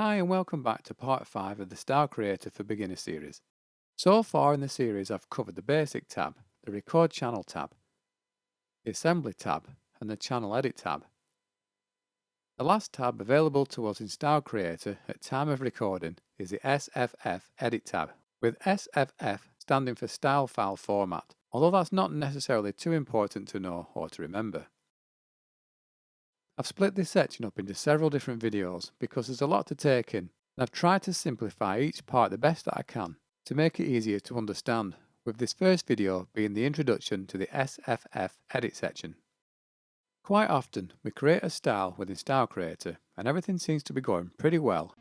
Hi and welcome back to part 5 of the Style Creator for Beginner series. So far in the series I've covered the Basic tab, the Record Channel tab, the Assembly tab and the Channel Edit tab. The last tab available to us in Style Creator at time of recording is the SFF Edit tab, with SFF standing for Style File Format, although that's not necessarily too important to know or to remember. I've split this section up into several different videos because there's a lot to take in, and I've tried to simplify each part the best that I can to make it easier to understand, with this first video being the introduction to the SFF edit section. Quite often we create a style within Style Creator and everything seems to be going pretty well.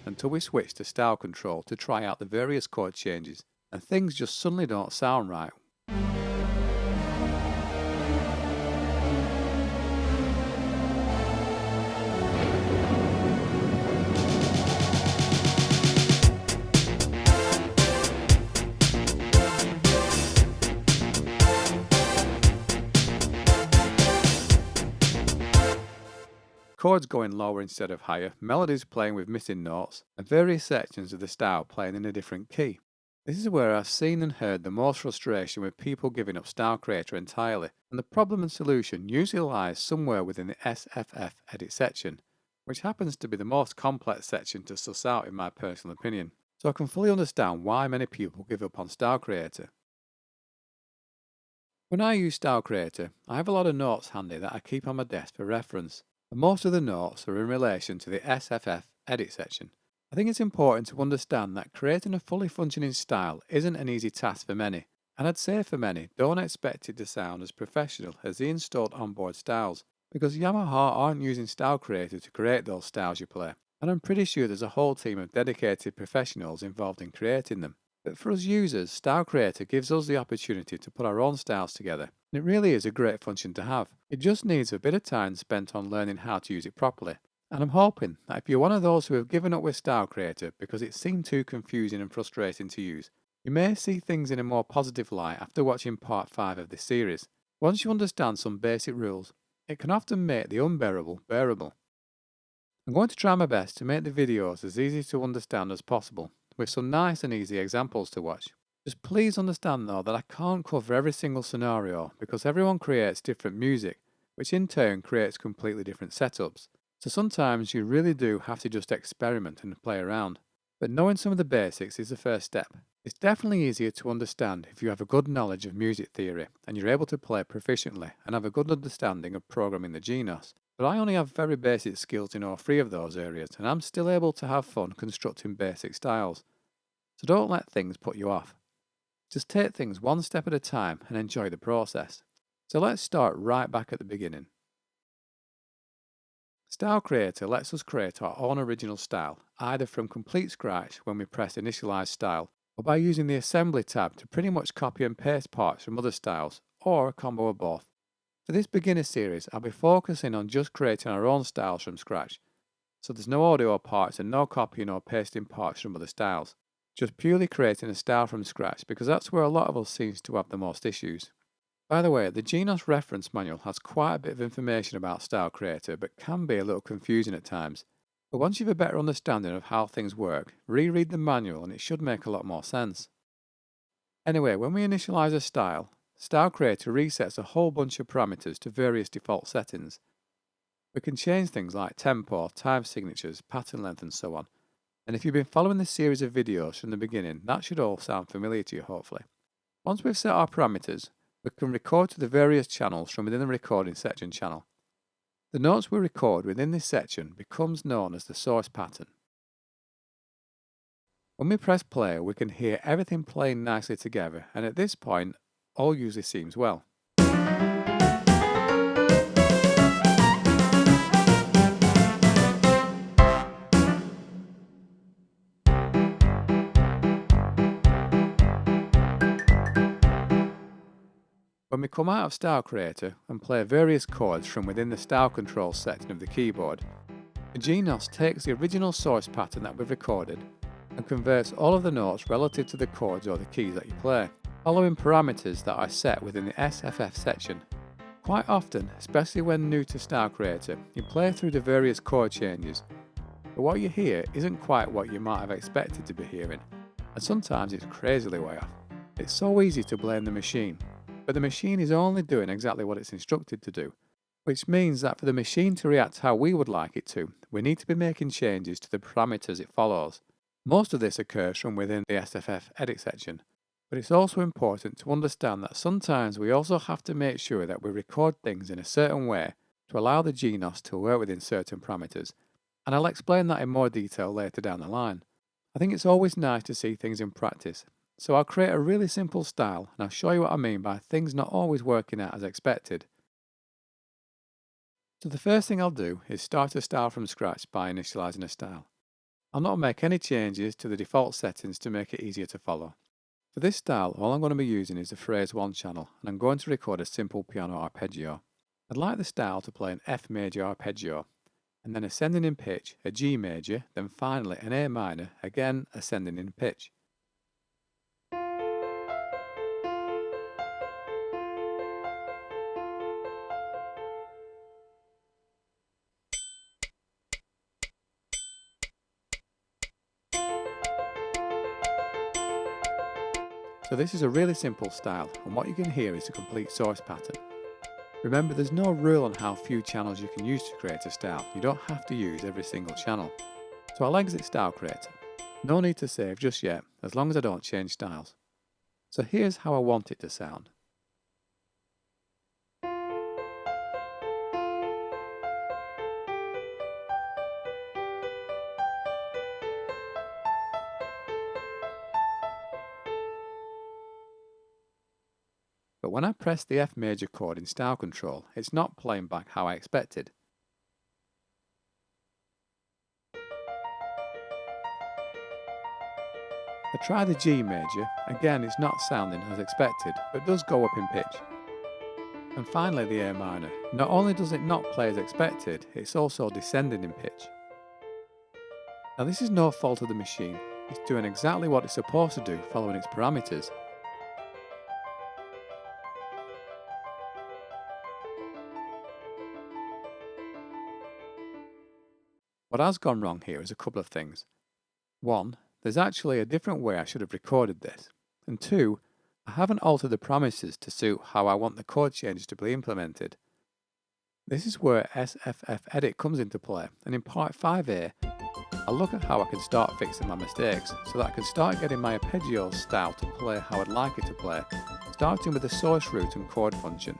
Until we switch to style control to try out the various chord changes, and things just suddenly don't sound right. Chords going lower instead of higher, melodies playing with missing notes, and various sections of the style playing in a different key. This is where I've seen and heard the most frustration with people giving up Style Creator entirely, and the problem and solution usually lies somewhere within the SFF edit section, which happens to be the most complex section to suss out in my personal opinion, so I can fully understand why many people give up on Style Creator. When I use Style Creator, I have a lot of notes handy that I keep on my desk for reference, and most of the notes are in relation to the SFF edit section. I think it's important to understand that creating a fully functioning style isn't an easy task for many, and I'd say for many, don't expect it to sound as professional as the installed onboard styles, because Yamaha aren't using Style Creator to create those styles you play, and I'm pretty sure there's a whole team of dedicated professionals involved in creating them. But for us users, Style Creator gives us the opportunity to put our own styles together, and it really is a great function to have. It just needs a bit of time spent on learning how to use it properly. And I'm hoping that if you're one of those who have given up with Style Creator because it seemed too confusing and frustrating to use, you may see things in a more positive light after watching part 5 of this series. Once you understand some basic rules, it can often make the unbearable bearable. I'm going to try my best to make the videos as easy to understand as possible, with some nice and easy examples to watch. Just please understand though that I can't cover every single scenario because everyone creates different music, which in turn creates completely different setups. So sometimes you really do have to just experiment and play around. But knowing some of the basics is the first step. It's definitely easier to understand if you have a good knowledge of music theory and you're able to play proficiently and have a good understanding of programming the Genos. But I only have very basic skills in all 3 of those areas and I'm still able to have fun constructing basic styles. So don't let things put you off. Just take things one step at a time and enjoy the process. So let's start right back at the beginning. Style Creator lets us create our own original style, either from complete scratch when we press Initialize Style, or by using the Assembly tab to pretty much copy and paste parts from other styles, or a combo of both. For this beginner series, I'll be focusing on just creating our own styles from scratch, so there's no audio parts and no copying or pasting parts from other styles. Just purely creating a style from scratch because that's where a lot of us seems to have the most issues. By the way, the Genos reference manual has quite a bit of information about Style Creator but can be a little confusing at times. But once you've a better understanding of how things work, reread the manual and it should make a lot more sense. Anyway, when we initialize a style, Style Creator resets a whole bunch of parameters to various default settings. We can change things like tempo, time signatures, pattern length and so on. And if you've been following this series of videos from the beginning, that should all sound familiar to you hopefully. Once we've set our parameters, we can record to the various channels from within the recording section channel. The notes we record within this section becomes known as the source pattern. When we press play, we can hear everything playing nicely together, and at this point, all usually seems well. When we come out of Style Creator and play various chords from within the style control section of the keyboard, the Genos takes the original source pattern that we've recorded and converts all of the notes relative to the chords or the keys that you play, following parameters that are set within the SFF section. Quite often, especially when new to Style Creator, you play through the various chord changes, but what you hear isn't quite what you might have expected to be hearing, and sometimes it's crazily way off. It's so easy to blame the machine, but the machine is only doing exactly what it's instructed to do, which means that for the machine to react how we would like it to, we need to be making changes to the parameters it follows. Most of this occurs from within the SFF edit section, but it's also important to understand that sometimes we also have to make sure that we record things in a certain way to allow the Genos to work within certain parameters, and I'll explain that in more detail later down the line. I think it's always nice to see things in practice, so I'll create a really simple style and I'll show you what I mean by things not always working out as expected. So the first thing I'll do is start a style from scratch by initializing a style. I'll not make any changes to the default settings to make it easier to follow. For this style, all I'm going to be using is the phrase 1 channel, and I'm going to record a simple piano arpeggio. I'd like the style to play an F major arpeggio, and then ascending in pitch, a G major, then finally an A minor, again ascending in pitch. So this is a really simple style, and what you can hear is a complete source pattern. Remember, there's no rule on how few channels you can use to create a style. You don't have to use every single channel. So I'll exit Style Creator. No need to save just yet, as long as I don't change styles. So here's how I want it to sound. But when I press the F major chord in Style Control, it's not playing back how I expected. I try the G major, again it's not sounding as expected, but does go up in pitch. And finally the A minor, not only does it not play as expected, it's also descending in pitch. Now this is no fault of the machine, it's doing exactly what it's supposed to do following its parameters. What has gone wrong here is a couple of things. 1. There's actually a different way I should have recorded this. And 2. I haven't altered the parameters to suit how I want the chord changes to be implemented. This is where SFF Edit comes into play, and in part 5a, I'll look at how I can start fixing my mistakes so that I can start getting my arpeggio style to play how I'd like it to play, starting with the source root and chord function.